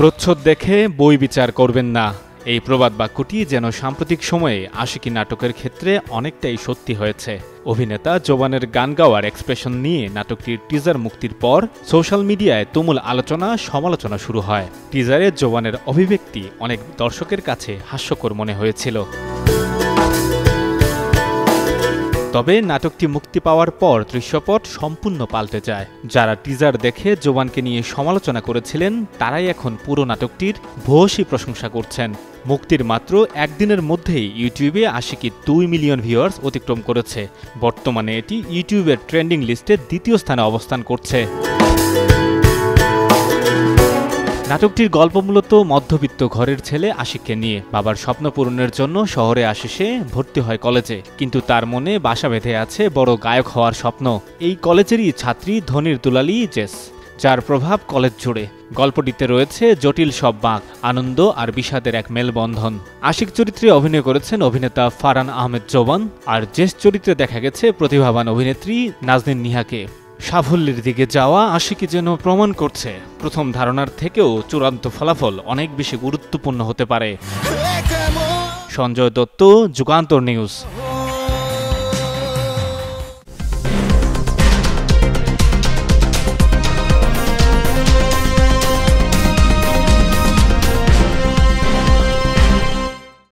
প্রচ্ছদ দেখে বই বিচার করবেন না, এই প্রবাদ বাক্যটি যেন সাম্প্রতিক সময়ে আশিকি নাটকের ক্ষেত্রে অনেকটাই সত্যি হয়েছে। অভিনেতা জোবানের গান গাওয়ার এক্সপ্রেশন নিয়ে নাটকটির টিজার মুক্তির পর সোশ্যাল মিডিয়ায় তুমুল আলোচনা সমালোচনা শুরু হয়। টিজারে জোবানের অভিব্যক্তি অনেক দর্শকের কাছে হাস্যকর মনে হয়েছিল। তবে নাটকটি মুক্তি পাওয়ার পর দৃশ্যপট সম্পূর্ণ পাল্টে যায়। যারা টিজার দেখে জোবানকে নিয়ে সমালোচনা করেছিলেন তারাই এখন পুরো নাটকটির ভূয়সী প্রশংসা করছেন। মুক্তির মাত্র একদিনের মধ্যেই ইউটিউবে আশিকি 2 মিলিয়ন ভিউয়ার্স অতিক্রম করেছে। বর্তমানে এটি ইউটিউবের ট্রেন্ডিং লিস্টে দ্বিতীয় স্থানে অবস্থান করছে। নাটকটির গল্প মূলত মধ্যবিত্ত ঘরের ছেলে আশিককে নিয়ে। বাবার স্বপ্ন পূরণের জন্য শহরে আসে সে, ভর্তি হয় কলেজে, কিন্তু তার মনে বাসা বেঁধে আছে বড় গায়ক হওয়ার স্বপ্ন। এই কলেজেরই ছাত্রী ধনির দুলালি জেস, যার প্রভাব কলেজ জুড়ে। গল্পটিতে রয়েছে জটিল সব বাঁক, আনন্দ আর বিষাদের এক মেলবন্ধন। আশিক চরিত্রে অভিনয় করেছেন অভিনেতা ফারহান আহমেদ জোবান, আর জেস চরিত্রে দেখা গেছে প্রতিভাবান অভিনেত্রী নাজনীন নিহাকে। সাফল্যের দিকে যাওয়া আশিকি যেন প্রমাণ করছে প্রথম ধারণার থেকেও চূড়ান্ত ফলাফল অনেক বেশি গুরুত্বপূর্ণ হতে পারে। সঞ্জয় দত্ত, যুগান্তর নিউজ।